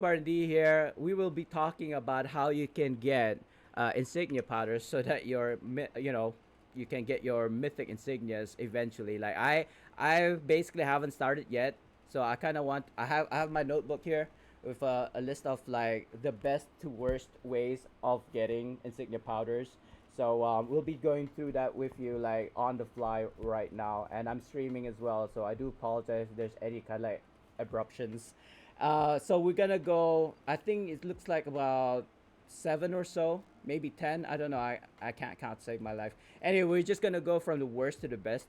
SpartanDee here. We will be talking about how you can get insignia powders so that you can get your mythic insignias eventually. Like I basically haven't started yet, so I kind of want. I have my notebook here with a list of like the best to worst ways of getting insignia powders. So we'll be going through that with you like on the fly right now, and I'm streaming as well. So I do apologize if there's any kind of like abruptions. So we're gonna go. I think it looks like about seven or so, maybe 10. I don't know. I can't count to save my life. Anyway, we're just gonna go from the worst to the best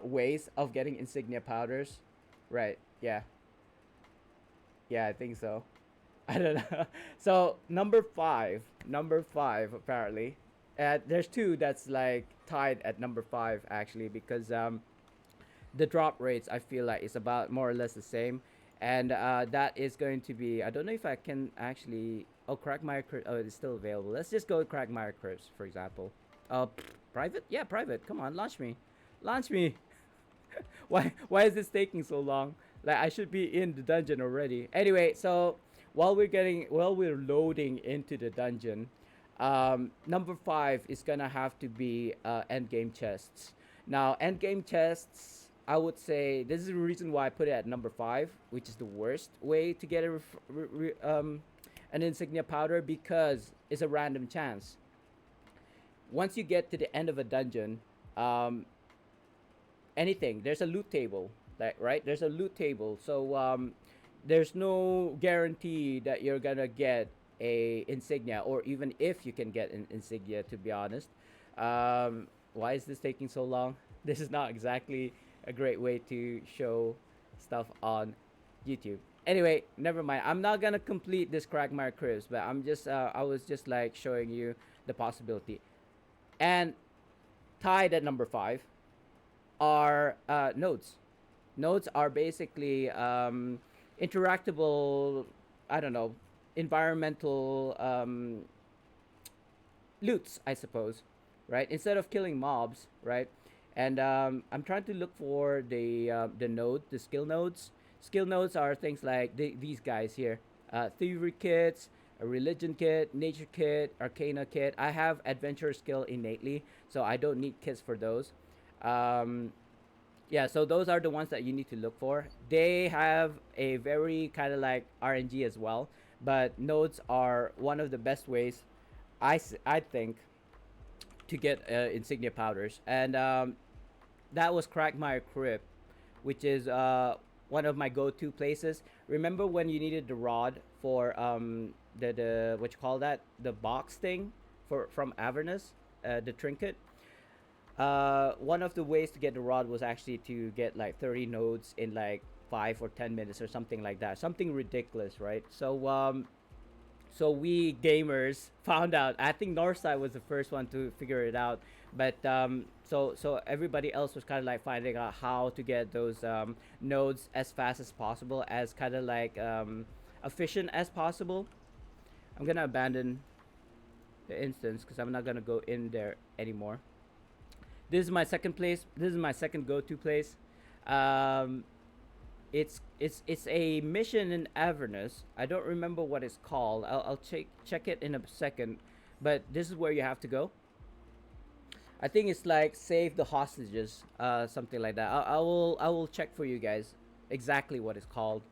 ways of getting insignia powders. Right? Yeah. Yeah, I think so. I don't know. So number five apparently. There's two that's like tied at number five actually because the drop rates I feel like is about more or less the same, and that is going to be I don't know if I can actually Crackmire oh it's still available. Let's just go with Crackmire Crypts for example. Private, yeah, private, come on, launch me. Why is this taking so long? Like I should be in the dungeon already. Anyway, so while we're loading into the dungeon, number five is gonna have to be endgame chests. Now endgame chests, I would say this is the reason why I put it at number five, which is the worst way to get an insignia powder because it's a random chance. Once you get to the end of a dungeon, um, anything. There's a loot table, like right. There's a loot table, so there's no guarantee that you're gonna get a insignia, or even if you can get an insignia. To be honest, why is this taking so long? This is not exactly a great way to show stuff on YouTube. Anyway, never mind. I'm not gonna complete this Crackmire Crisp, but I was just like showing you the possibility. And tied at number five are nodes. Nodes are basically interactable, I don't know, environmental loots, I suppose, right? Instead of killing mobs, right? And I'm trying to look for the skill nodes. Skill nodes are things like these guys here, thievery kits, a religion kit, nature kit, arcana kit. I have adventure skill innately, so I don't need kits for those. Um, yeah, so those are the ones that you need to look for. They have a very kind of like RNG as well, but nodes are one of the best ways I think to get insignia powders. And that was Crackmire Crypt, which is one of my go-to places. Remember when you needed the rod for the what you call that, the box thing for from Avernus, the trinket. One of the ways to get the rod was actually to get like 30 nodes in like 5 or 10 minutes or something like that. Something ridiculous, right? So we gamers found out. I think Northside was the first one to figure it out, but so everybody else was kind of like finding out how to get those nodes as fast as possible, as kind of like efficient as possible. I'm gonna abandon the instance because I'm not gonna go in there anymore. This is my second place. This is my second go-to place. Um, it's a mission in Avernus. I don't remember what it's called. I'll check it in a second, but this is where you have to go. I think it's like save the hostages, something like that. I will check for you guys exactly what it's called.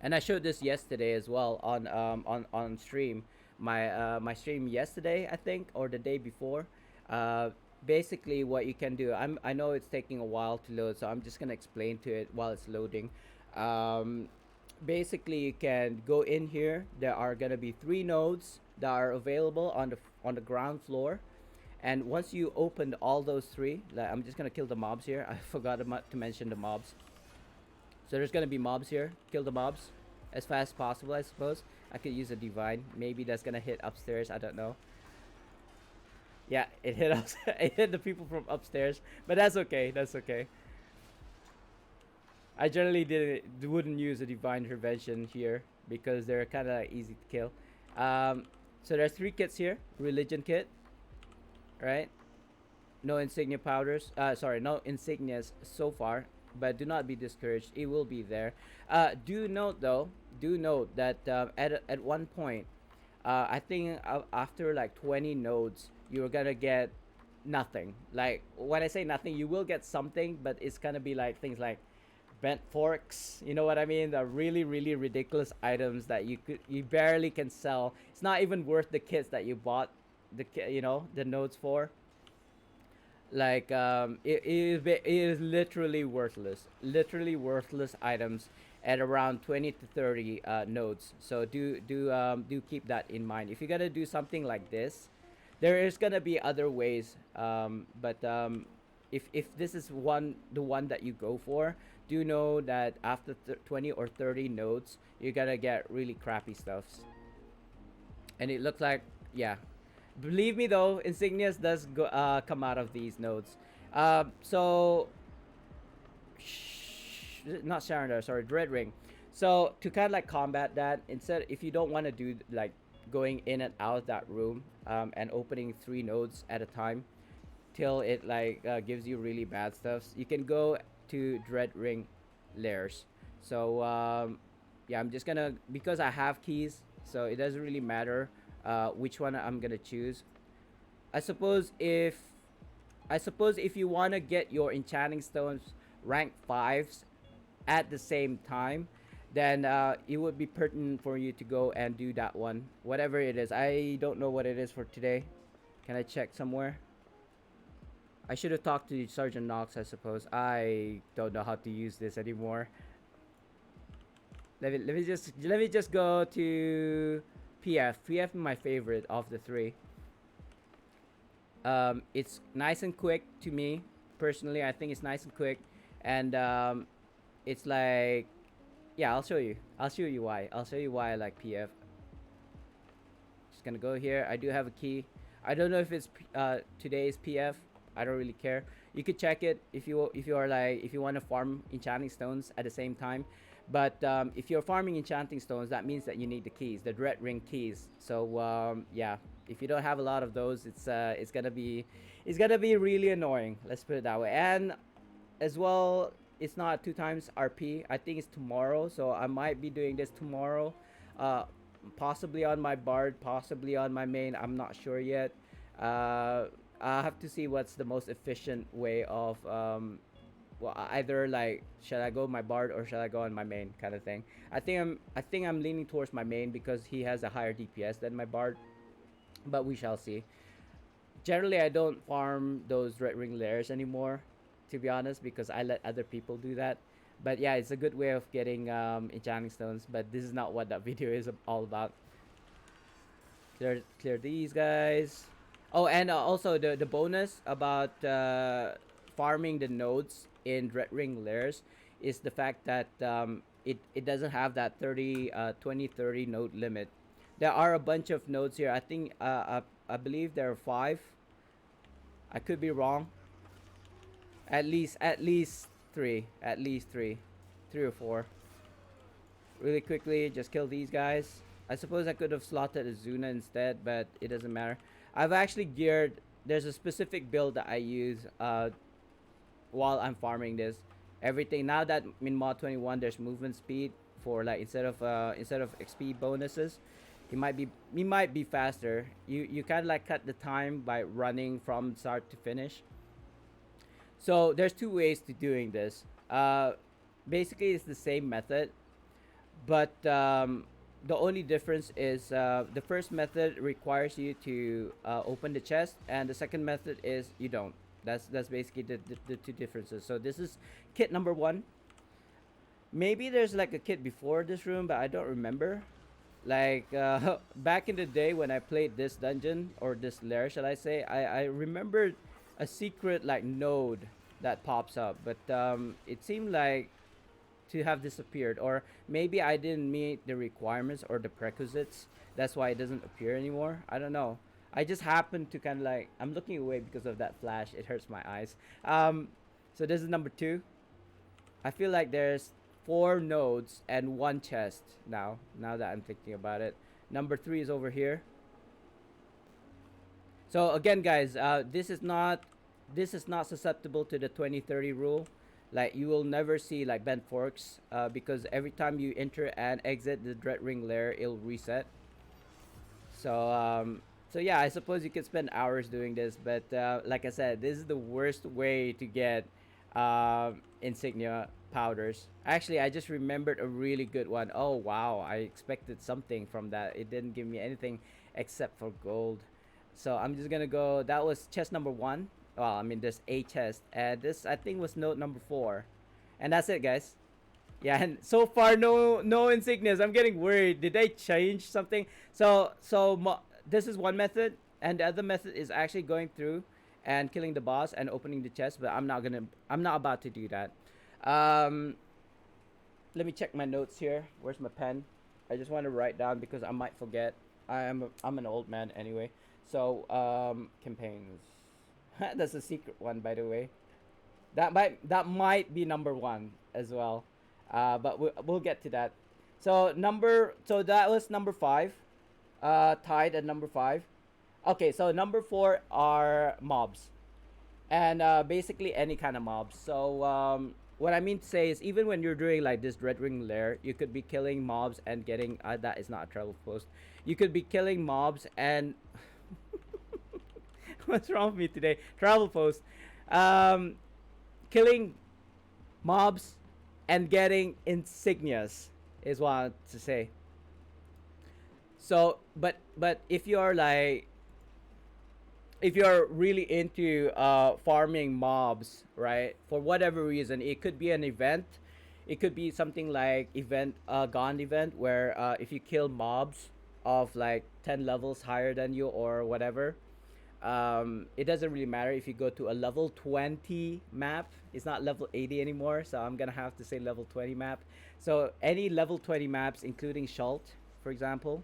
And I showed this yesterday as well on stream. My stream yesterday, I think, or the day before. Uh, Basically, what you can do. I know it's taking a while to load, so I'm just gonna explain to it while it's loading. Um, Basically, you can go in here. There are gonna be three nodes that are available on the ground floor. And once you open all those three, like, I'm just gonna kill the mobs here. I forgot to mention the mobs. So there's gonna be mobs here. Kill the mobs as fast as possible, I suppose. I could use a divine. Maybe that's gonna hit upstairs. I don't know. Yeah, it hit us. It hit the people from upstairs, but that's okay. That's okay. I generally wouldn't use a divine intervention here because they're kind of easy to kill. Um, so there's three kits here. Religion kit, right? No insignia powders. Sorry, no insignias so far. But do not be discouraged. It will be there. Do note though do note that at one point, I think after like 20 nodes, you're gonna get nothing. Like when I say nothing, you will get something, but it's gonna be like things like bent forks. You know what I mean? The really really ridiculous items that you barely can sell. It's not even worth the kits that you bought the nodes for. Like it is literally worthless items at around 20 to 30 nodes. So do keep that in mind if you're gonna do something like this. There is gonna be other ways, but if this is the one that you go for, do know that after 20 or 30 nodes, you're gonna get really crappy stuffs. And it looks like, yeah, believe me though, Insignias does come out of these nodes. So not Sharandar, sorry, Dread Ring. So to kind of like combat that, instead, if you don't want to do like going in and out of that room, and opening 3 nodes at a time till it like gives you really bad stuffs, you can go to Dread Ring layers. So yeah, I'm just gonna, because I have keys, so it doesn't really matter which one I'm gonna choose. I suppose if if you want to get your enchanting stones rank 5s at the same time, then it would be pertinent for you to go and do that one, whatever it is. I don't know what it is for today. Can I check somewhere? I should have talked to Sergeant Knox, I suppose. I don't know how to use this anymore. Let me just go to PF. PF is my favorite of the 3. It's nice and quick to me personally. I think it's nice and quick, and it's like, yeah. I'll show you. I'll show you why. I'll show you why I like PF. Just gonna go here. I do have a key. I don't know if it's today's PF. I don't really care. You could check it if you are like, if you want to farm enchanting stones at the same time. But if you're farming enchanting stones, that means that you need the keys, the Dread Ring keys. So yeah, if you don't have a lot of those, it's gonna be really annoying. Let's put it that way. And as well, it's not 2 times RP. I think it's tomorrow, so I might be doing this tomorrow. Uh, Possibly on my bard, possibly on my main. I'm not sure yet. I have to see what's the most efficient way of well, either like, should I go my bard or should I go on my main kind of thing. I think I'm leaning towards my main because he has a higher DPS than my bard, but we shall see. Generally, I don't farm those red ring layers anymore, to be honest, because I let other people do that. But yeah, it's a good way of getting enchanting stones, but this is not what that video is all about. Clear these guys. Oh, and also the bonus about farming the nodes in Red Ring layers is the fact that it doesn't have that 20 30 node limit. There are a bunch of nodes here. I think I believe there are 5. I could be wrong. At least 3. At least 3. 3 or 4. Really quickly, just kill these guys. I suppose I could have slotted Azuna instead, but it doesn't matter. I've actually geared. There's a specific build that I use while I'm farming this. Everything now that in mod 21 there's movement speed for like instead of XP bonuses, he might be faster. You kind of like cut the time by running from start to finish. So there's 2 ways to doing this. Basically it's the same method, but the only difference is the first method requires you to open the chest, and the second method is you don't. That's basically the 2 differences. So this is kit number 1. Maybe there's like a kit before this room, but I don't remember. Like back in the day when I played this dungeon or this lair, shall I say, I remembered a secret like node that pops up, but it seemed like to have disappeared, or maybe I didn't meet the requirements or the prerequisites. That's why it doesn't appear anymore. I don't know. I just happened to kind of like, I'm looking away because of that flash. It hurts my eyes. So this is number 2. I feel like there's 4 nodes and 1 chest now. Now that I'm thinking about it, number 3 is over here. So again, guys, this is not susceptible to the 20-30 rule. Like you will never see like bent forks, because every time you enter and exit the dread ring lair, it'll reset. So so yeah, I suppose you could spend hours doing this, but like I said, this is the worst way to get insignia powders. Actually, I just remembered a really good one. Oh wow, I expected something from that. It didn't give me anything except for gold. So I'm just gonna go. That was chest number one. Well, I mean, there's a chest, and this I think was note number four, and that's it, guys. Yeah, and so far no insignias. I'm getting worried. Did they change something? This is one method, and the other method is actually going through and killing the boss and opening the chest. But I'm not about to do that. Um, Let me check my notes here. Where's my pen? I just want to write down because I might forget. I'm an old man anyway. So campaigns. That's a secret one, by the way. That might be number one as well, but we'll get to that. So that was number five, tied at number five. Okay, so number four are mobs, and basically any kind of mobs. So what I mean to say is, even when you're doing like this Red Ring Lair, you could be killing mobs and getting that is not a travel post. You could be killing mobs and what's wrong with me today? Travel post. Um, Killing mobs and getting insignias is what I want to say. So, but if you're really into farming mobs, right? For whatever reason, it could be an event. It could be something like gone event where if you kill mobs of like 10 levels higher than you or whatever, it doesn't really matter if you go to a level 20 map. It's not level 80 anymore, so I'm gonna have to say level 20 map. So any level 20 maps, including Schalt, for example,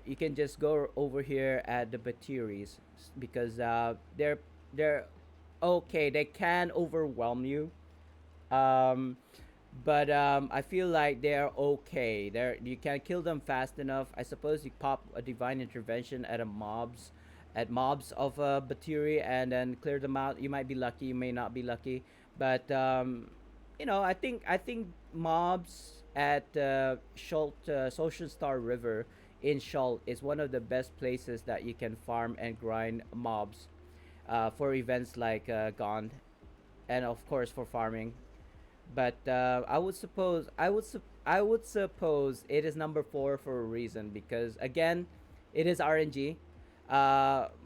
you can just go over here at the Bateries because they're okay. They can overwhelm you, um, but I feel like they're okay. You can kill them fast enough. I suppose you pop a divine intervention at mobs of a Batiri and then clear them out. You might be lucky. You may not be lucky, but I think mobs at Schult Social Star River in Schult is one of the best places that you can farm and grind mobs for events like Gond, and of course for farming. But I would suppose it is number four for a reason because again, it is RNG.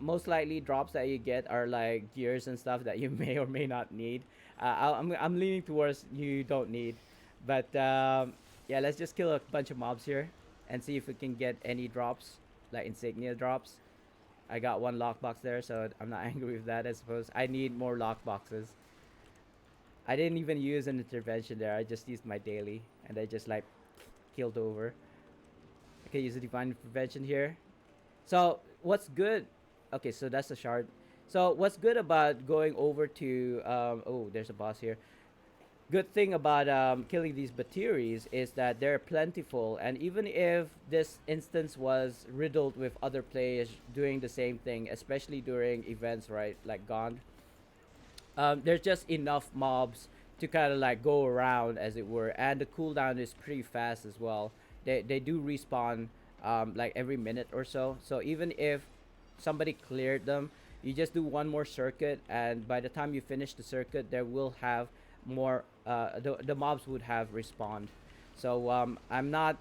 Most likely drops that you get are like gears and stuff that you may or may not need. I'm leaning towards you don't need, but yeah, let's just kill a bunch of mobs here and see if we can get any drops, like insignia drops. I got one lockbox there, so I'm not angry with that. I suppose I need more lockboxes. I didn't even use an intervention there. I just used my daily, and I just like killed over. I can use a divine intervention here. So what's good? Okay, so that's a shard. So what's good about going over to oh, there's a boss here. Good thing about killing these Batiris is that they're plentiful, and even if this instance was riddled with other players doing the same thing, especially during events, right, like Gond, there's just enough mobs to kind of like go around, as it were, and the cooldown is pretty fast as well. They do respawn like every minute or so. So even if somebody cleared them, you just do one more circuit, and by the time you finish the circuit, there will have more. The mobs would have respawned. So I'm not,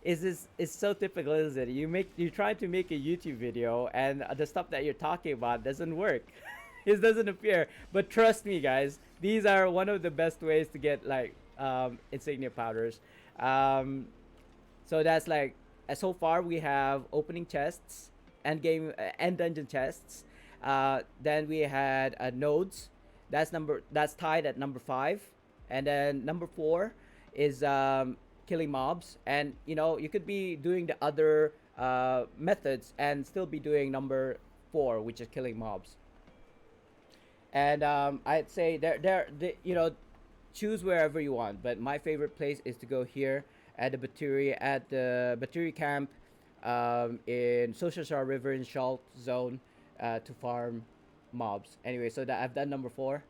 is this is so typical, is it? You try to make a YouTube video and the stuff that you're talking about doesn't work. It doesn't appear. But trust me, guys, these are one of the best ways to get like insignia powders. Um, so that's like so far we have opening chests, end game, end dungeon chests. Then we had nodes. That's tied at number five, and then number four is killing mobs. And you could be doing the other methods and still be doing number four, which is killing mobs. And I'd say choose wherever you want. But my favorite place is to go here at the Battery camp in Social Star River in Schalt zone to farm mobs. Anyway, so that I've done number four.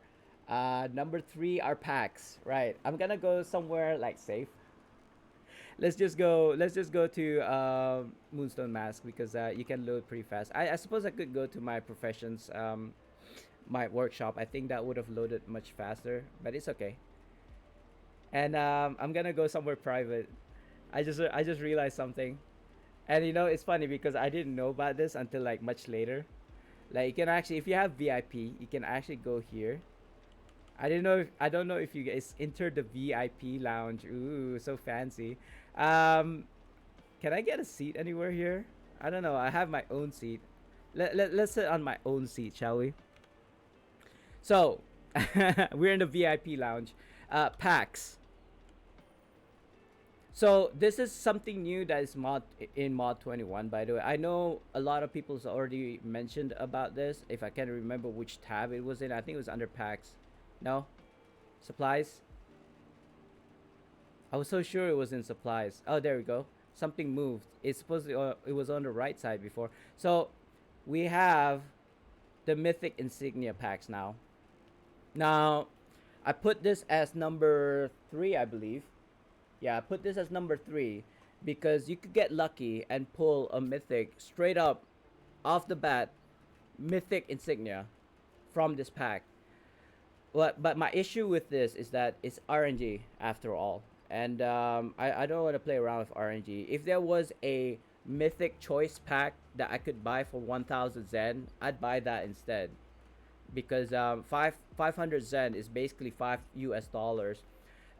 Number three are packs. Right. I'm gonna go somewhere like safe. Let's just go. Let's just go to Moonstone Mask because you can load pretty fast. I suppose I could go to my professions, my workshop. I think that would have loaded much faster, but it's okay. And I'm gonna go somewhere private. I just realized something, and it's funny because I didn't know about this until like much later. Like you can actually, if you have VIP, you can actually go here. I don't know if you guys enter the VIP lounge. Ooh, so fancy. Um, can I get a seat anywhere here? I don't know. I have my own seat. Let's sit on my own seat, shall we? So, we're in the VIP lounge. Packs. So this is something new that is in mod 21. By the way, I know a lot of people's already mentioned about this. If I can remember which tab it was in, I think it was under packs. No, supplies. I was so sure it was in supplies. Oh, there we go. Something moved. It's supposed to. It was on the right side before. So we have the Mythic Insignia packs now. Now, I put this as number three, I believe. Yeah, I put this as number three because you could get lucky and pull a Mythic straight up off the bat, Mythic Insignia from this pack. But my issue with this is that it's RNG after all, and I don't want to play around with RNG. If there was a Mythic choice pack that I could buy for 1,000 Zen, I'd buy that instead because 500 Zen is basically $5 US,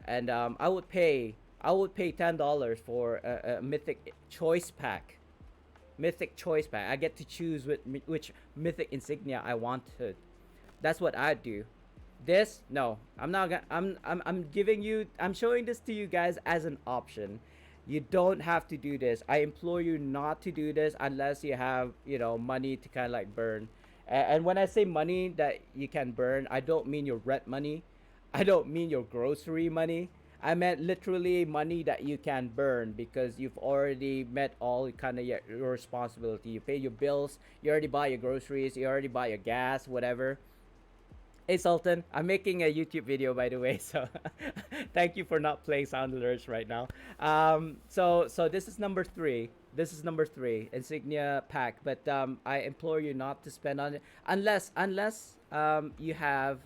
and I would pay $10 for a Mythic choice pack. Mythic choice pack. I get to choose which Mythic insignia I wanted. That's what I'd do. This no, I'm not gonna. I'm giving you. I'm showing this to you guys as an option. You don't have to do this. I implore you not to do this unless you have money to kind of like burn. And when I say money that you can burn, I don't mean your rent money. I don't mean your grocery money. I meant literally money that you can burn because you've already met all kind of your responsibility. You pay your bills. You already buy your groceries. You already buy your gas, whatever. Hey Sultan, I'm making a YouTube video by the way, so thank you for not playing sound alerts right now. So this is number three. This is number three, insignia pack. But I implore you not to spend on it unless you have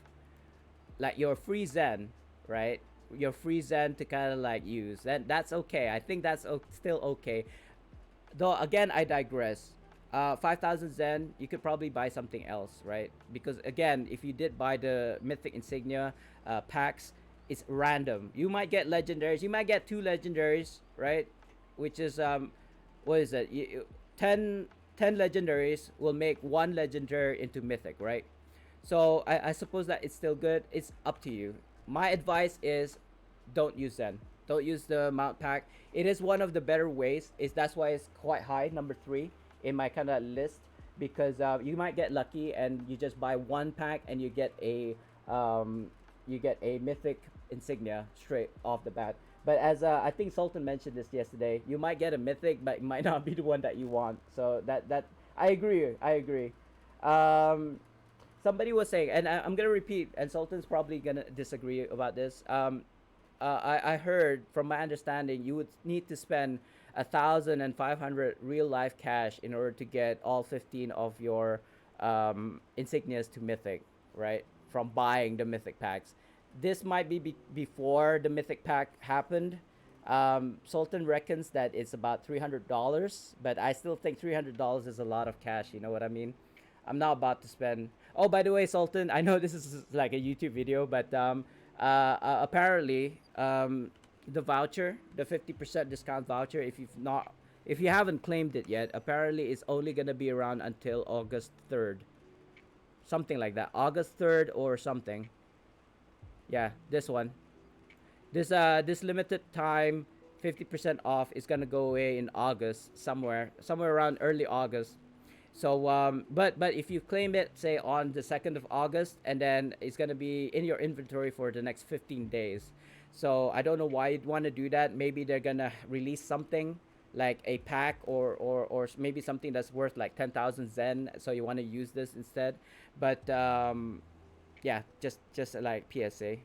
like your free Zen, right? Your free Zen to kind of like use. Then that's okay. I think that's still okay. Though again, I digress. 5,000 Zen, you could probably buy something else, right? Because again, if you did buy the Mythic Insignia packs, it's random. You might get legendaries. You might get two legendaries, right? Which is what is it? 10 legendaries will make one legendary into Mythic, right? So I suppose that it's still good. It's up to you. My advice is don't use Zen. Don't use the mount pack. It is one of the better ways. That's why it's quite high, number three in my kind of list, because you might get lucky and you just buy one pack and you get a Mythic insignia straight off the bat. But as I think Sultan mentioned this yesterday, you might get a Mythic, but it might not be the one that you want. So that I agree. I agree. Somebody was saying, and I'm gonna repeat, and Sultan's probably gonna disagree about this. I heard from my understanding you would need to spend 1,500 real life cash in order to get all 15 of your insignias to Mythic, right? From buying the Mythic packs. This might be before the Mythic pack happened. Sultan reckons that it's about $300, but I still think $300 is a lot of cash. You know what I mean? I'm not about to spend. Oh, by the way, Sultan, I know this is like a YouTube video, but apparently, the voucher, the 50% discount voucher, if you haven't claimed it yet, apparently it's only gonna be around until August 3rd, something like that, August 3rd or something. Yeah, this one, this limited time, 50% off is gonna go away in August, somewhere around early August. So but if you claim it say on the 2nd of August, and then it's gonna be in your inventory for the next 15 days. So I don't know why you'd want to do that. Maybe they're gonna release something like a pack, or maybe something that's worth like 10,000 Zen, so you want to use this instead. But yeah, just like PSA.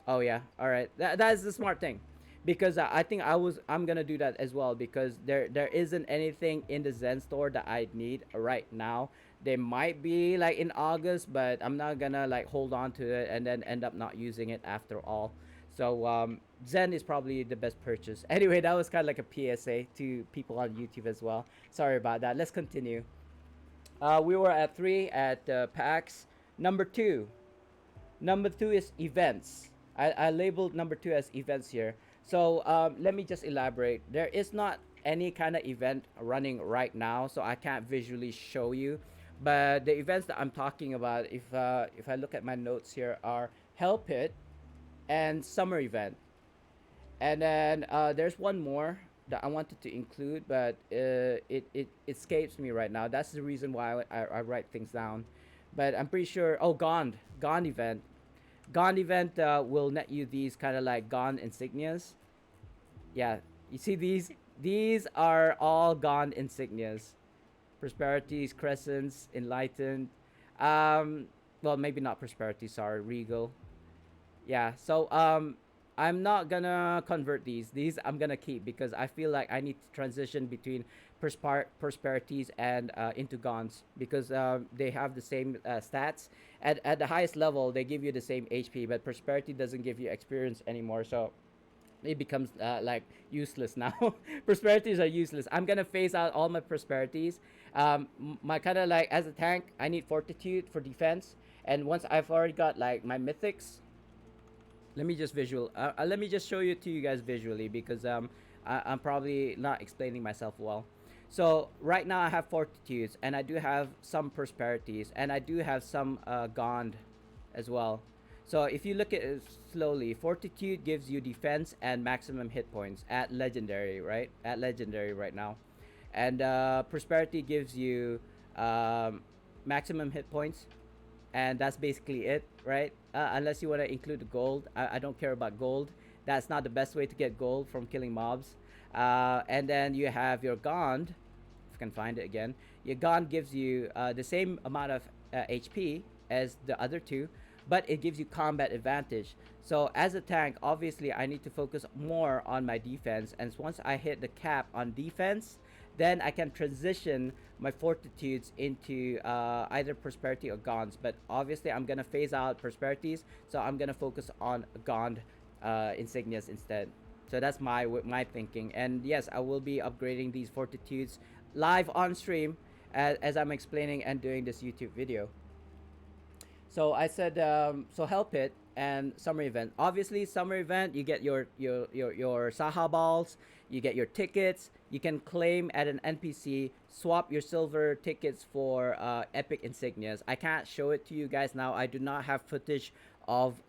Oh yeah, all right. That is the smart thing, because I think I'm gonna do that as well, because there isn't anything in the Zen store that I need right now. They might be like in August, but I'm not gonna like hold on to it and then end up not using it after all. So Zen is probably the best purchase. Anyway, that was kind of like a PSA to people on YouTube as well. Sorry about that. Let's continue. We were at three at PAX. Number two. Number two is events. I labeled number two as events here. So let me just elaborate. There is not any kind of event running right now, so I can't visually show you. But the events that I'm talking about, if I look at my notes here, are Hell Pit and Summer Event. And then there's one more that I wanted to include, but it escapes me right now. That's the reason why I write things down. But I'm pretty sure. Oh, Gone event. Gone event will net you these kind of like Gone insignias. Yeah, you see these? These are all Gone insignias. Prosperities, Crescents, Enlightened. Um, well, maybe not Prosperity. Sorry, Regal. Yeah. So I'm not gonna convert these. These I'm gonna keep because I feel like I need to transition between prosperities and into Gons, because they have the same stats. At the highest level, they give you the same HP, but prosperity doesn't give you experience anymore. So it becomes like useless now. Prosperities are useless. I'm gonna phase out all my prosperities. My kind of like, as a tank, I need fortitude for defense, and once I've already got like my mythics, let me just show you to you guys visually, because I'm probably not explaining myself well. So right now I have fortitudes, and I do have some prosperities, and I do have some Gond as well. So if you look at it slowly, fortitude gives you defense and maximum hit points at legendary, right? At legendary right now, and prosperity gives you maximum hit points, and that's basically it, right? Unless you want to include the gold. I don't care about gold. That's not the best way to get gold from killing mobs. And then you have your Gond, if I can find it again. Your Gond gives you the same amount of HP as the other two, but it gives you combat advantage. So as a tank, obviously I need to focus more on my defense, and once I hit the cap on defense, then I can transition my fortitudes into either prosperity or Gons. But obviously I'm gonna phase out prosperities, so I'm gonna focus on Gond insignias instead. So that's my thinking. And yes, I will be upgrading these fortitudes live on stream as I'm explaining and doing this YouTube video. So I said, so help it and summer event. Obviously, summer event, you get your Saha balls, you get your tickets. You can claim at an NPC, swap your silver tickets for epic insignias. I can't show it to you guys now. I do not have footage of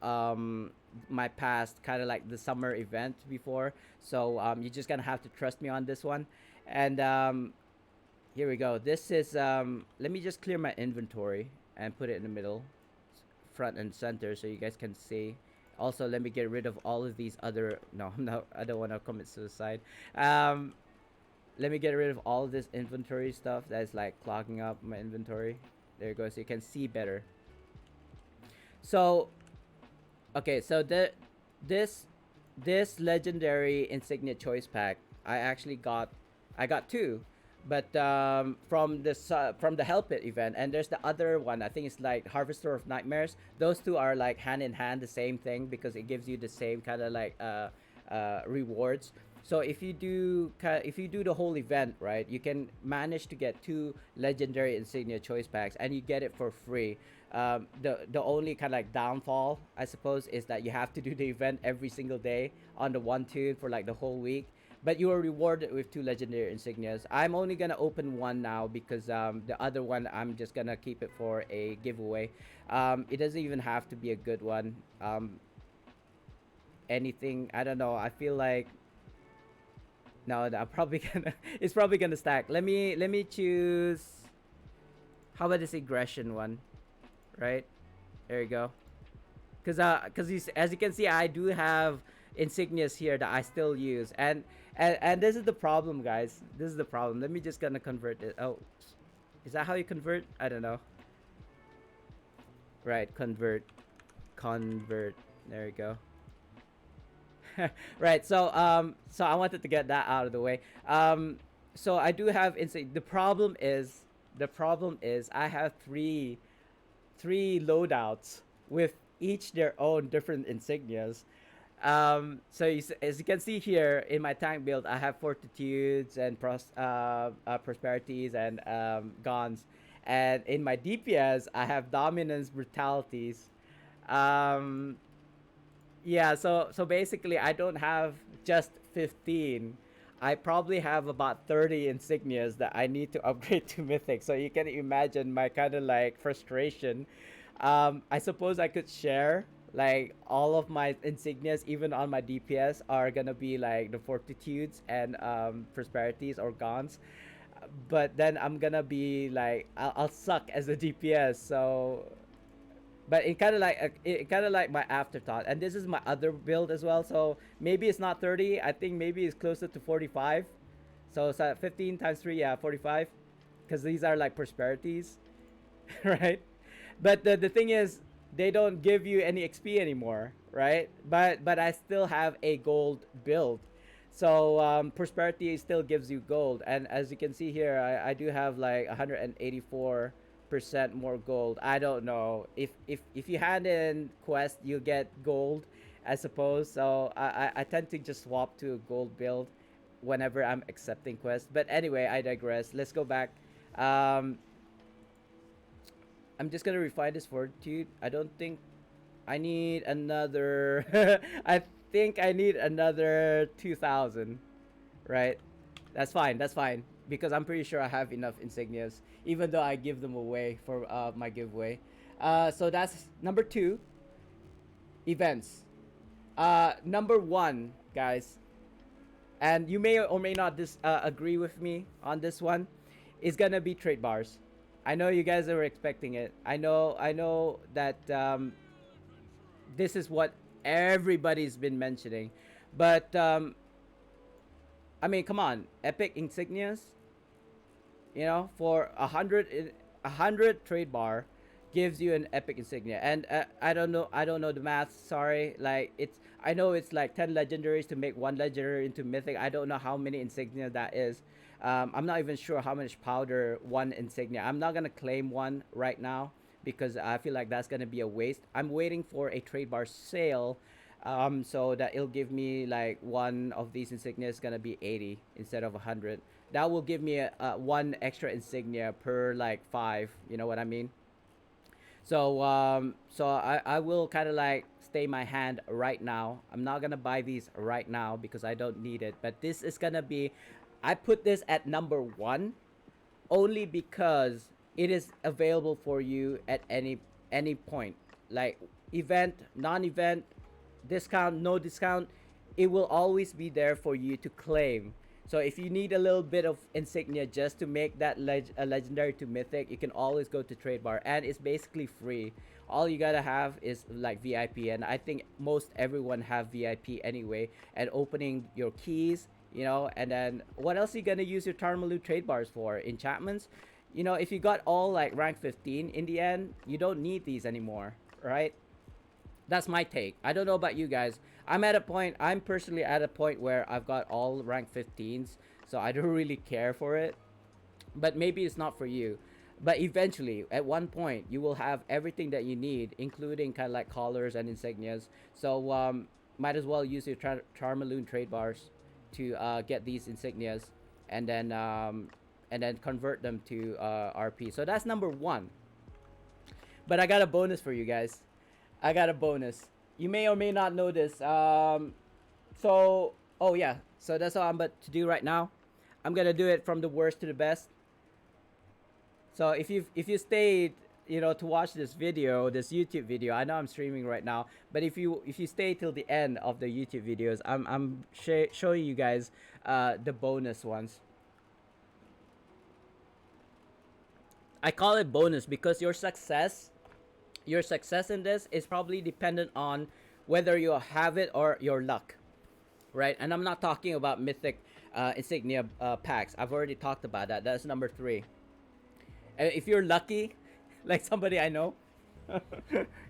my past, kind of like the summer event before. So you're just gonna have to trust me on this one. And here we go. This is let me just clear my inventory and put it in the middle, front and center, so you guys can see. Also, let me get rid of all of these other. No, no, I don't want to commit suicide. Let me get rid of all of this inventory stuff that's like clogging up my inventory. There it goes. So you can see better. So, okay, so this this legendary insignia choice pack, I got two, but from the Help It event, and there's the other one. I think it's like Harvester of Nightmares. Those two are like hand in hand, the same thing, because it gives you the same kind of like rewards. So if you do the whole event, right, you can manage to get two legendary insignia choice packs, and you get it for free. The only kind of like downfall, I suppose, is that you have to do the event every single day on the one tune for like the whole week. But you are rewarded with two legendary insignias. I'm only gonna open one now, because the other one I'm just gonna keep it for a giveaway. It doesn't even have to be a good one. Anything, I don't know. I feel like no, I'm probably gonna it's probably gonna stack. Let me choose. How about this aggression one? Right, there you go. Because as you can see, I do have insignias here that I still use, and this is the problem, guys. This is the problem. Let me just gonna convert it. Oh, is that how you convert? I don't know. Right, convert. There you go. Right. So I wanted to get that out of the way. So I do have insig. The problem is I have three loadouts with each their own different insignias. So as you can see here in my tank build, I have fortitudes and prosperities and gons, and in my DPS I have dominance, brutalities. Um, yeah, so basically I don't have just 15. I probably have about 30 insignias that I need to upgrade to mythic. So you can imagine my kind of like frustration. I suppose I could share like all of my insignias even on my DPS are gonna be like the fortitudes and prosperities or gons, but then I'm gonna be like I'll suck as a DPS. So but it kind of like my afterthought, and this is my other build as well, so maybe it's not 30. I think maybe it's closer to 45. So it's 15 times 3, yeah, 45, because these are like prosperities. Right? But the thing is, they don't give you any XP anymore, right? But I still have a gold build. So prosperity still gives you gold, and as you can see here, I do have like 184% more gold. I don't know if you hand in quest, you get gold, I suppose. So I tend to just swap to a gold build whenever I'm accepting quests. But anyway, I digress. Let's go back. Um, I'm just gonna refine this fortitude. I don't think I need another. I think I need another 2,000. Right? That's fine. That's fine because I'm pretty sure I have enough insignias, even though I give them away for my giveaway. So that's number two. Events. Number one, guys, and you may or may not agree with me on this one, is gonna be trade bars. I know you guys are expecting it. I know that this is what everybody's been mentioning, but I mean, come on, epic insignias. For a hundred trade bar gives you an epic insignia, and I don't know the math. Sorry, like I know it's like 10 legendaries to make one legendary into mythic. I don't know how many insignia that is. I'm not even sure how much powder one insignia. I'm not gonna claim one right now because I feel like that's gonna be a waste. I'm waiting for a trade bar sale, so that it'll give me like one of these insignias gonna be 80 instead of 100. That will give me one extra insignia per like five. You know what I mean? So I will kind of like stay my hand right now. I'm not gonna buy these right now because I don't need it. But this is gonna be, I put this at number one only because it is available for you at any point. Like event, non-event, discount, no discount, it will always be there for you to claim. So if you need a little bit of insignia just to make that a legendary to mythic, you can always go to trade bar, and it's basically free. All you gotta have is like VIP, and I think most everyone have VIP anyway. And opening your keys, and then what else are you gonna use your Tarmalu trade bars for? Enchantments. If you got all like rank 15 in the end, you don't need these anymore, right? That's my take. I don't know about you guys. I'm personally at a point where I've got all rank 15s, so I don't really care for it. But maybe it's not for you. But eventually, at one point, you will have everything that you need, including kind of like collars and insignias. So might as well use your Charmaloon trade bars to get these insignias, and then convert them to RP. So that's number one. But I got a bonus for you guys. I got a bonus. You may or may not know this. Oh yeah. So that's all I'm about to do right now. I'm gonna do it from the worst to the best. So if you stayed, to watch this video, this YouTube video, I know I'm streaming right now, but if you stay till the end of the YouTube videos, I'm showing you guys the bonus ones. I call it bonus because your success in this is probably dependent on whether you have it or your luck. right? And I'm not talking about Mythic insignia packs. I've already talked about that. That's number three. And if you're lucky, like somebody I know,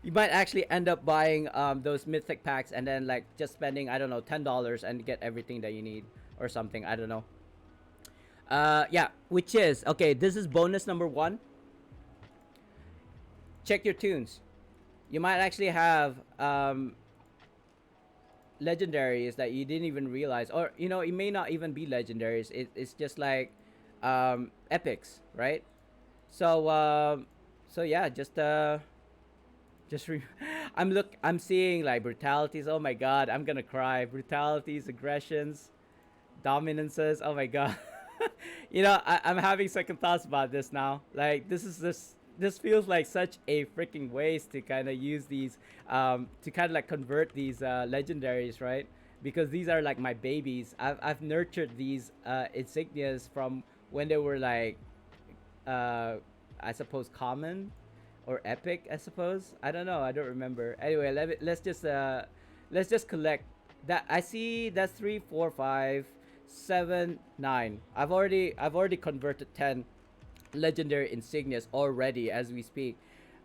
you might actually end up buying those Mythic packs and then like just spending, I don't know, $10 and get everything that you need or something. I don't know. Yeah, which is okay. This is bonus number one. Check your tunes. You might actually have legendaries that you didn't even realize, or you know, it may not even be legendaries. It's just like epics, right? So so yeah, just I'm seeing like brutalities. Oh my god, I'm gonna cry. Brutalities, aggressions, dominances. Oh my god. You know, I'm having second thoughts about this now. Like this feels like such a freaking waste to kind of use these to kind of like convert these legendaries, right? Because these are like my babies. I've nurtured these insignias from when they were like uh I suppose common or epic, I suppose. I don't know. I don't remember. Anyway, let's just collect that. I see that's 3, 4, 5, 7, 9. I've already converted 10 legendary insignias already as we speak.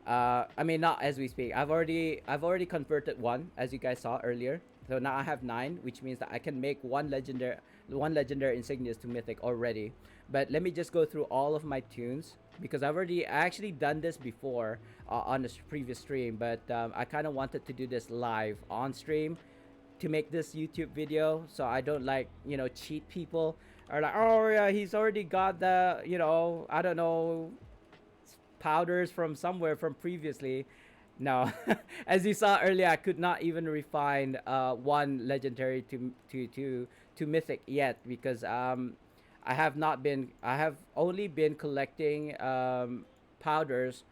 I mean not as we speak. I've already converted one as you guys saw earlier. So now I have 9, which means that I can make one legendary insignias to mythic already. But let me just go through all of my tunes because I actually done this before on the previous stream, but I kind of wanted to do this live on stream to make this YouTube video, so I don't like cheat people. Are like, oh yeah, he's already got the I don't know powders from somewhere from previously. No, as you saw earlier, I could not even refine one legendary to mythic yet because I have only been collecting powders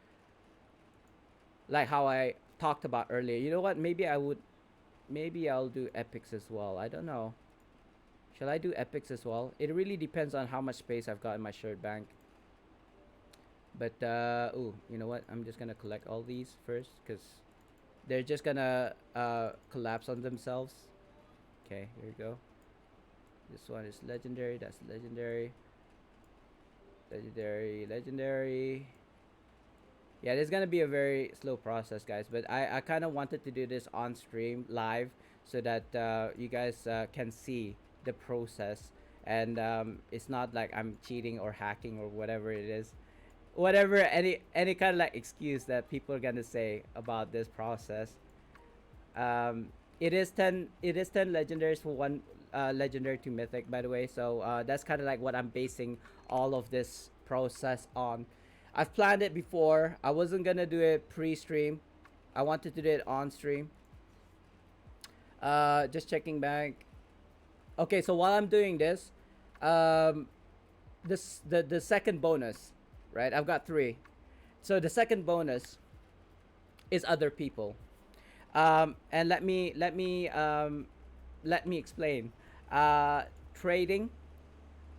like how I talked about earlier. You know what? Maybe I'll do epics as well. I don't know. Shall I do epics as well? It really depends on how much space I've got in my shirt bank. But ooh, you know what? I'm just gonna collect all these first because they're just gonna collapse on themselves. Okay, here we go. This one is legendary. That's legendary. Legendary. Yeah, this is gonna be a very slow process, guys. But I kind of wanted to do this on stream live so that you guys can see the process, and it's not like I'm cheating or hacking or whatever it is, whatever any kind of like excuse that people are gonna say about this process. Um, it is 10. It is 10 legendaries for one legendary to mythic, by the way. So that's kind of like what I'm basing all of this process on. I've planned it before. I wasn't gonna do it pre-stream. I wanted to do it on stream. Just checking back. Okay, so while I'm doing this, um, the second bonus, right? I've got 3. So the second bonus is other people. And let me explain. Trading.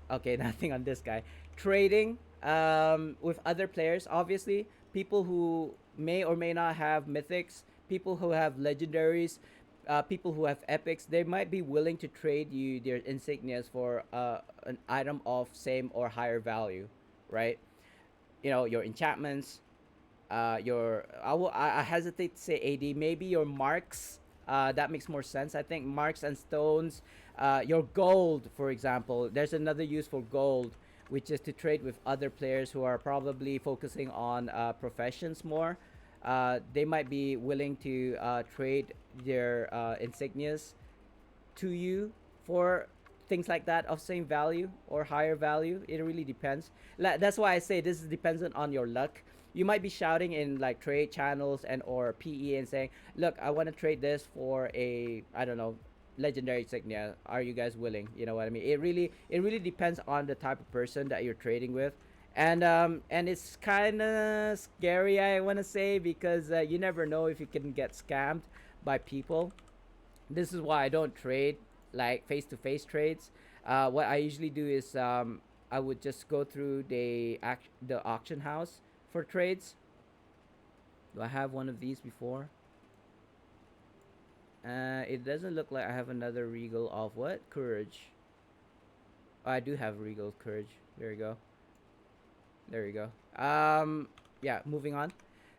Okay, nothing on this guy. Trading with other players, obviously, people who may or may not have mythics, people who have legendaries, people who have epics, they might be willing to trade you their insignias for an item of same or higher value, right? Your enchantments, your I hesitate to say AD, maybe your marks. That makes more sense. I think marks and stones, your gold, for example. There's another use for gold, which is to trade with other players who are probably focusing on professions more. They might be willing to trade their insignias to you for things like that of same value or higher value. It really depends. That's why I say this is dependent on your luck. You might be shouting in like trade channels and or PE and saying, "Look, I want to trade this for a I don't know legendary insignia. Are you guys willing?" You know what I mean? It really depends on the type of person that you're trading with, and it's kind of scary, I want to say, because you never know if you can get scammed by people. This is why I don't trade like face to face trades. What I usually do is I would just go through the auction house for trades. Do I have one of these before? It doesn't look like I have another regal of what? Courage. Oh, I do have regal courage. There you go. There you go. Yeah, moving on.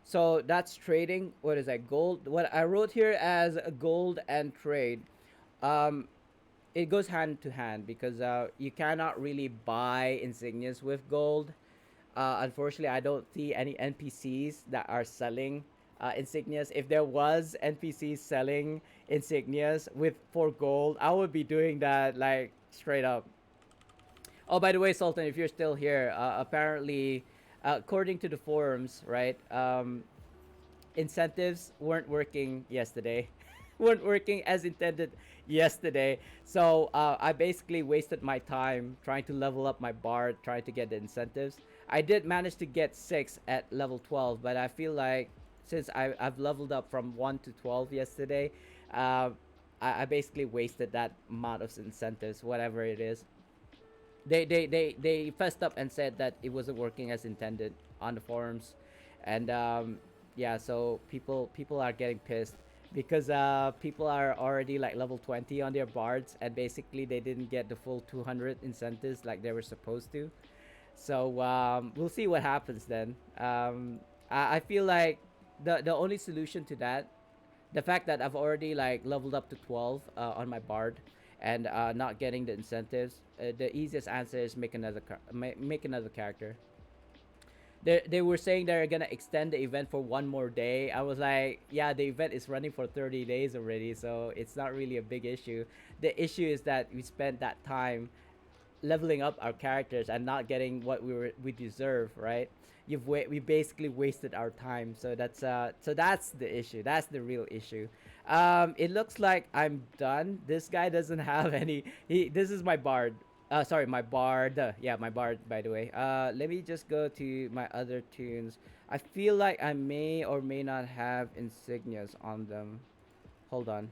So that's trading. What is that? Gold. What I wrote here as a gold and trade. Um, it goes hand to hand because you cannot really buy insignias with gold. Unfortunately, I don't see any NPCs that are selling insignias. If there was NPCs selling insignias with for gold, I would be doing that like straight up. Oh, by the way, Sultan, if you're still here, apparently, according to the forums, right, incentives weren't working yesterday, weren't working as intended yesterday. So I basically wasted my time trying to level up my bard, trying to get the incentives. I did manage to get 6 at level 12, but I feel like since I've leveled up from 1 to 12 yesterday, uh, I basically wasted that amount of incentives, whatever it is. They fessed up and said that it wasn't working as intended on the forums, and yeah, so people are getting pissed because people are already like level 20 on their bards, and basically they didn't get the full 200 incentives like they were supposed to. So we'll see what happens then. I feel like the only solution to that, the fact that I've already like leveled up to 12 on my bard and not getting the incentives, the easiest answer is make another character. They were saying they're gonna extend the event for one more day. I was like, yeah, the event is running for 30 days already, so it's not really a big issue. The issue is that we spent that time leveling up our characters and not getting what we deserve, right? We basically wasted our time, so that's the issue. That's the real issue. It looks like I'm done. This guy doesn't have any. This is my bard. Sorry, my bard. Yeah, my bard. By the way. Let me just go to my other tunes. I feel like I may or may not have insignias on them. Hold on.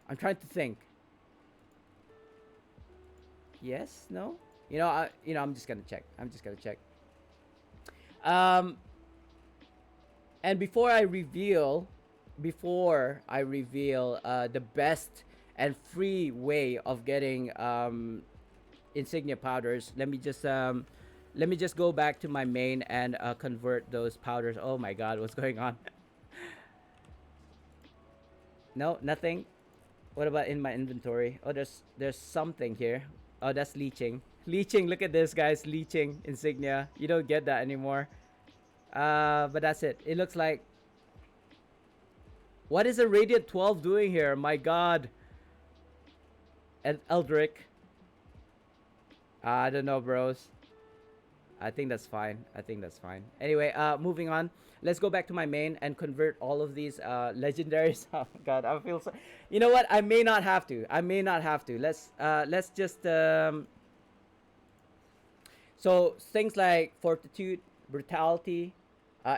I'm trying to think. Yes? No? I'm just gonna check. I'm just gonna check. Um, and before I reveal the best and free way of getting insignia powders, let me just go back to my main and convert those powders. Oh my God, what's going on? No, nothing. What about in my inventory? Oh, there's something here. Oh, that's leeching. Leeching. Look at this, guys. Leeching insignia. You don't get that anymore. But that's it. It looks like. What is a Radiant 12 doing here? My God. Eldrick. I don't know, bros. I think that's fine. I think that's fine. Anyway, moving on. Let's go back to my main and convert all of these legendaries. Oh God, I feel so. You know what? I may not have to. I may not have to. Let's just so things like fortitude, brutality,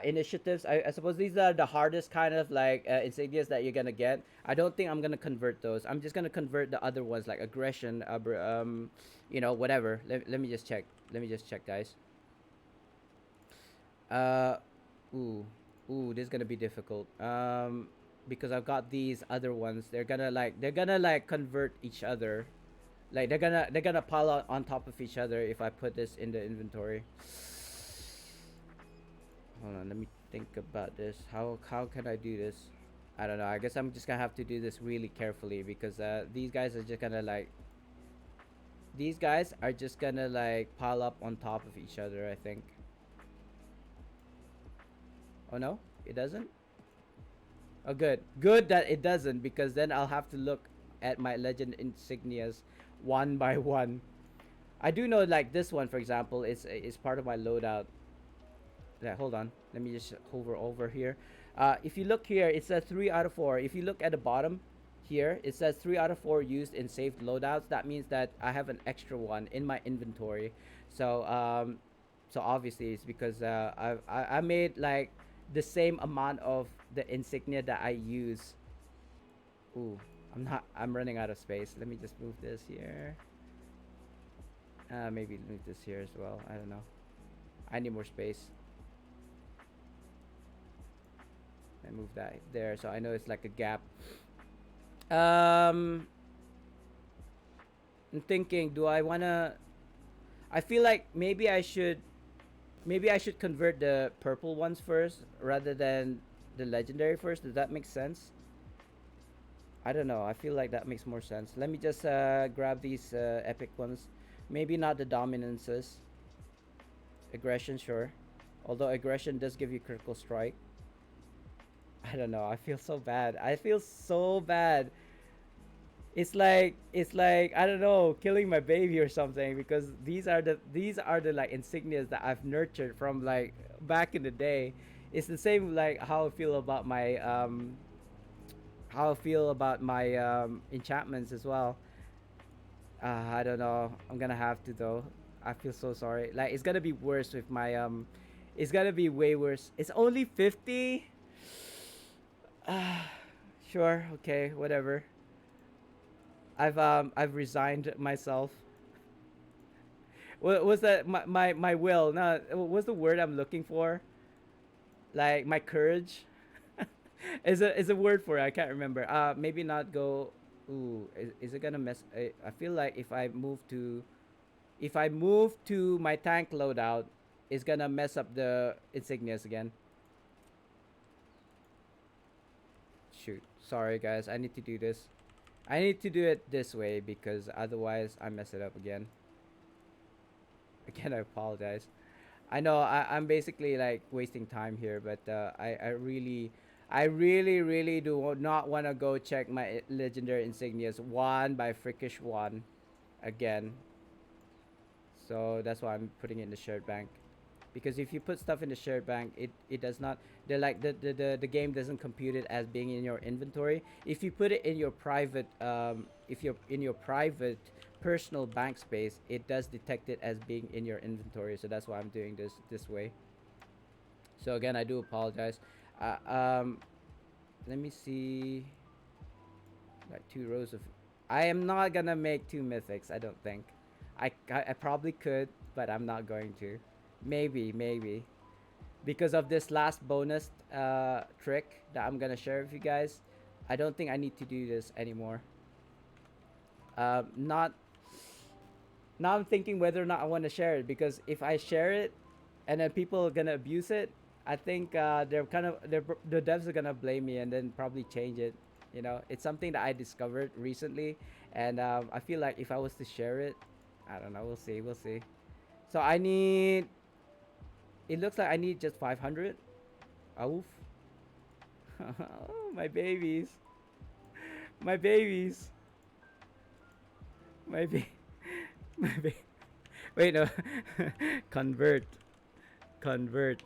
initiatives. I suppose these are the hardest kind of like insignias that you're gonna get. I don't think I'm gonna convert those. I'm just gonna convert the other ones like aggression, whatever. Let me just check. Let me just check, guys. Uh, ooh, this is gonna be difficult. Because I've got these other ones. They're gonna like convert each other. Like they're gonna pile on top of each other if I put this in the inventory. Hold on, let me think about this. How can I do this? I don't know. I guess I'm just gonna have to do this really carefully because these guys are just gonna like pile up on top of each other, I think. Oh no, it doesn't. Oh, good. Good that it doesn't, because then I'll have to look at my legend insignias one by one. I do know like this one, for example, is part of my loadout. Yeah, hold on. Let me just hover over here. If you look here, it says 3 out of 4. If you look at the bottom here, it says 3 out of 4 used in saved loadouts. That means that I have an extra one in my inventory. So obviously it's because I made like the same amount of the insignia that I use. Ooh, I'm running out of space. Let me just move this here. Maybe move this here as well. I don't know. I need more space. I move that there so I know it's like a gap. Um, I'm thinking, do I wanna? I feel like maybe I should convert the purple ones first rather than the legendary first. Does that make sense? I don't know. I feel like that makes more sense. Let me just grab these epic ones. Maybe not the dominances. Aggression, sure. Although aggression does give you critical strike. I don't know. I feel so bad. I feel so bad. It's like I don't know, killing my baby or something because these are the like insignias that I've nurtured from like back in the day. It's the same like how I feel about my enchantments as well. I don't know. I'm gonna have to though. I feel so sorry. Like it's gonna be worse with my it's gonna be way worse. It's only 50. Sure, okay, whatever. I've resigned myself. What was that? My will? No, what's the word I'm looking for? Like my courage is a word for it. I can't remember. Maybe not go. Ooh, is it gonna mess? I feel like if I move to my tank loadout, it's gonna mess up the insignias again. Shoot, sorry guys. I need to do this. I need to do it this way because otherwise I mess it up again. Again, I apologize. I know I'm basically like wasting time here, but I really do not want to go check my legendary insignias one by freakish one again. So that's why I'm putting it in the shared bank. Because if you put stuff in the shared bank, it does not. They're like the game doesn't compute it as being in your inventory. If you put it in your private if you're in your private personal bank space, it does detect it as being in your inventory. So that's why I'm doing this way. So again, I do apologize. Uh, um, Let me see. Like 2 rows of. I am not gonna make 2 mythics. I don't think. I probably could, but I'm not going to. Maybe because of this last bonus trick that I'm gonna share with you guys. I don't think I need to do this anymore. Not now. I'm thinking whether or not I want to share it because if I share it, and then people are gonna abuse it, I think the devs are gonna blame me and then probably change it. It's something that I discovered recently, and I feel like if I was to share it, I don't know. We'll see. We'll see. So I need. It looks like I need just 500. Oof. Oh, my babies. My babies. My ba- my ba- Wait, no. Convert. Convert.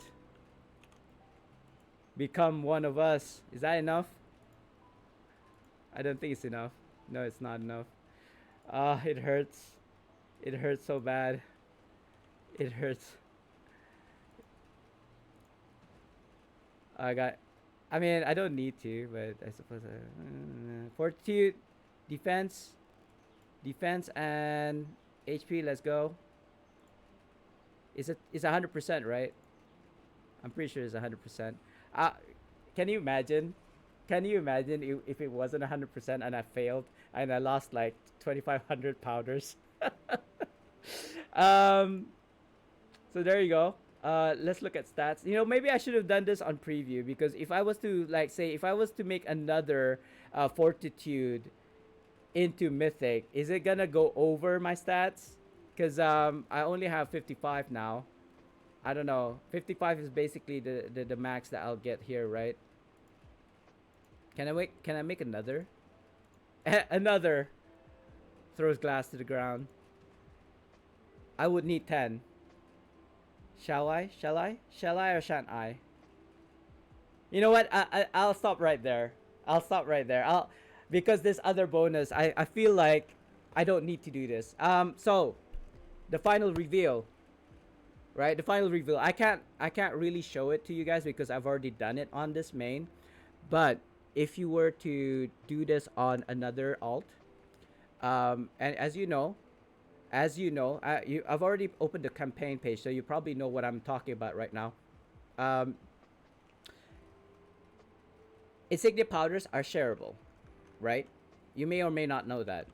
Become one of us. Is that enough? I don't think it's enough. No, it's not enough. Ah, it hurts. It hurts so bad. It hurts. I got. I mean, I don't need to, but I suppose. Fortitude, defense, defense, and HP. Let's go. It's 100%, right? I'm pretty sure it's 100%. Uh, can you imagine? Can you imagine if it wasn't 100% and I failed and I lost like 2,500 powders? um, so there you go. Let's look at stats. Maybe I should have done this on preview because if I was to like say if I was to make another fortitude into mythic, is it gonna go over my stats? Because I only have 55 now. I don't know. 55 is basically the max that I'll get here, right? Can I make another? Another throws glass to the ground. I would need 10. Shall I? Shall I? Shall I or shan't I? You know what? I'll stop right there. I'll stop right there. Because this other bonus, I feel like I don't need to do this. So the final reveal, right? The final reveal. I can't really show it to you guys because I've already done it on this main. But if you were to do this on another alt, and I've already opened the campaign page, so you probably know what I'm talking about right now. Um, Insignia powders are shareable, right? You may or may not know that.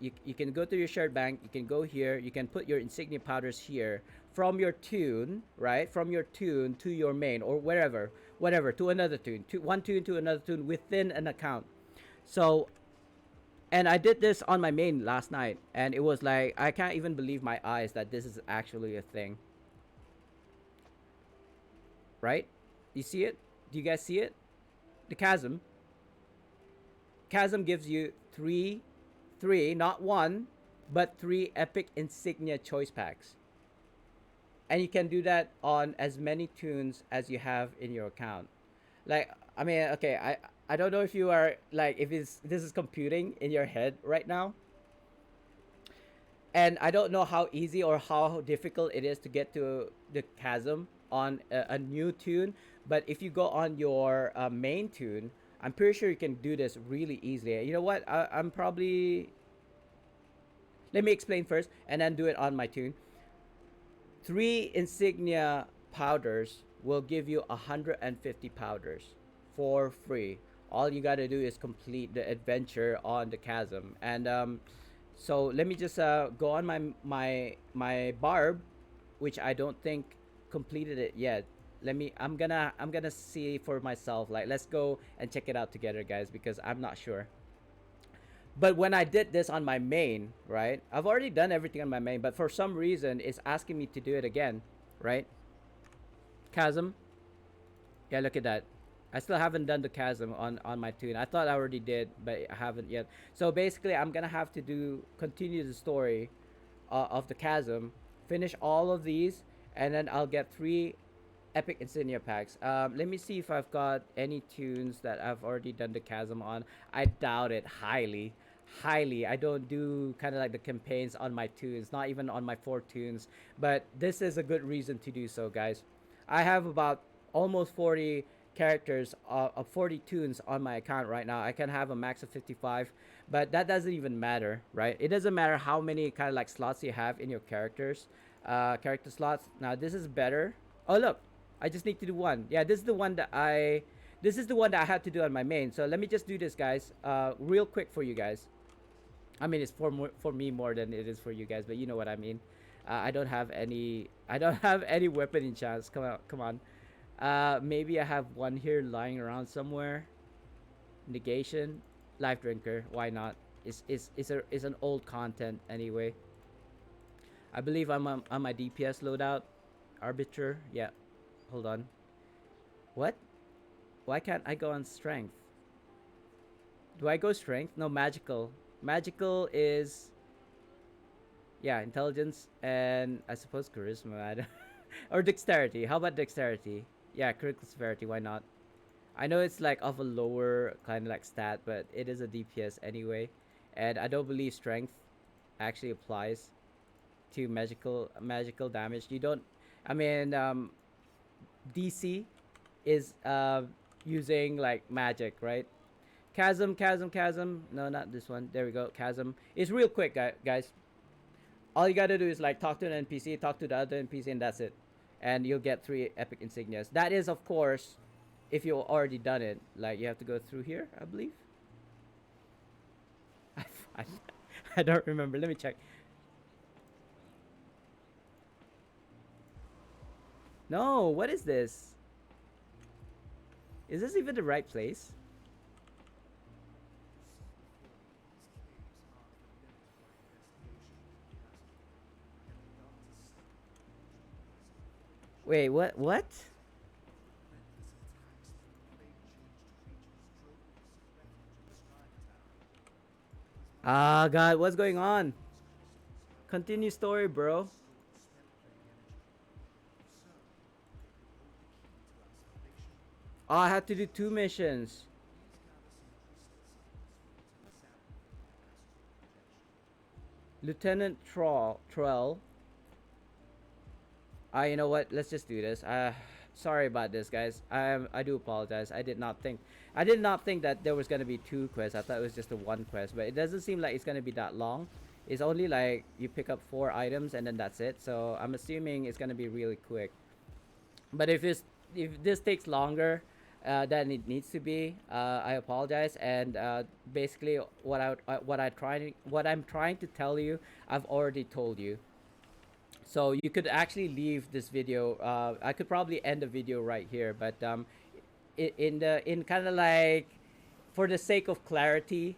You can go to your shared bank, you can go here, you can put your Insignia Powders here from your tune, right? From your tune to your main or wherever, whatever, to another tune, to one tune to another tune within an account. So, and I did this on my main last night, and it was like I can't even believe my eyes that this is actually a thing, right? You see it? Do you guys see it? The chasm. Chasm gives you three, not one, but three epic insignia choice packs. And you can do that on as many tunes as you have in your account. Like, I mean, okay, I don't know if you are like if it's this is computing in your head right now, and I don't know how easy or how difficult it is to get to the chasm on a new tune. But if you go on your main tune, I'm pretty sure you can do this really easily. You know what? I'm probably let me explain first, and then do it on my tune. Three insignia powders will give you 150 powders for free. All you gotta do is complete the adventure on the chasm, and so let me just go on my barb, which I don't think completed it yet. I'm gonna see for myself. Like, let's go and check it out together, guys, because I'm not sure. But when I did this on my main, right? I've already done everything on my main, but for some reason it's asking me to do it again, right? Chasm. Yeah, look at that. I still haven't done the chasm on my tune. I thought I already did, but I haven't yet. So basically, I'm gonna have to continue the story of the chasm, finish all of these, and then I'll get three epic insignia packs. Let me see if I've got any tunes that I've already done the chasm on. I doubt it highly. Highly. I don't do kind of like the campaigns on my tunes, not even on my four tunes. But this is a good reason to do so, guys. I have about almost 40 characters of 40 tunes on my account right now. I can have a max of 55, but that doesn't even matter, right? It doesn't matter how many kind of like slots you have in your character slots. Now this is better. Oh look, I just need to do one. Yeah, this is the one that I had to do on my main. So let me just do this, guys, real quick for you guys. I mean, it's for me more than it is for you guys, but you know what I mean. I don't have any. I don't have any weapon enchants. Come on, come on. Maybe I have one here lying around somewhere. Negation, life drinker. Why not? It's an old content anyway. I believe I'm on my DPS loadout. Arbiter. Yeah. Hold on. What? Why can't I go on strength? Do I go strength? No, magical. Magical is, yeah, intelligence and I suppose charisma. I don't or dexterity. How about dexterity? Yeah, critical severity. Why not? I know it's like of a lower kind of like stat, but it is a DPS anyway, and I don't believe strength actually applies to magical damage. You don't. I mean, DC is using like magic, right? Chasm. No, not this one. There we go. Chasm. It's real quick, guys. All you gotta do is like talk to an NPC, talk to the other NPC, and that's it. And you'll get three epic insignias. That is, of course, if you already done it. Like, you have to go through here, I believe. I, I don't remember. Let me check. No, what is this? Is this even the right place? Wait, what? What? Ah, God, what's going on? Continue story, bro. Oh, I had to do two missions. Lieutenant Trell. You know what? Let's just do this. Sorry about this, guys. I do apologize. I did not think that there was gonna be two quests. I thought it was just a one quest, but it doesn't seem like it's gonna be that long. It's only like you pick up 4 items and then that's it. So I'm assuming it's gonna be really quick. But if this takes longer, than it needs to be. I apologize, and basically what I'm trying to tell you, I've already told you. So you could actually leave this video. I could probably end the video right here, but in kind of like, for the sake of clarity,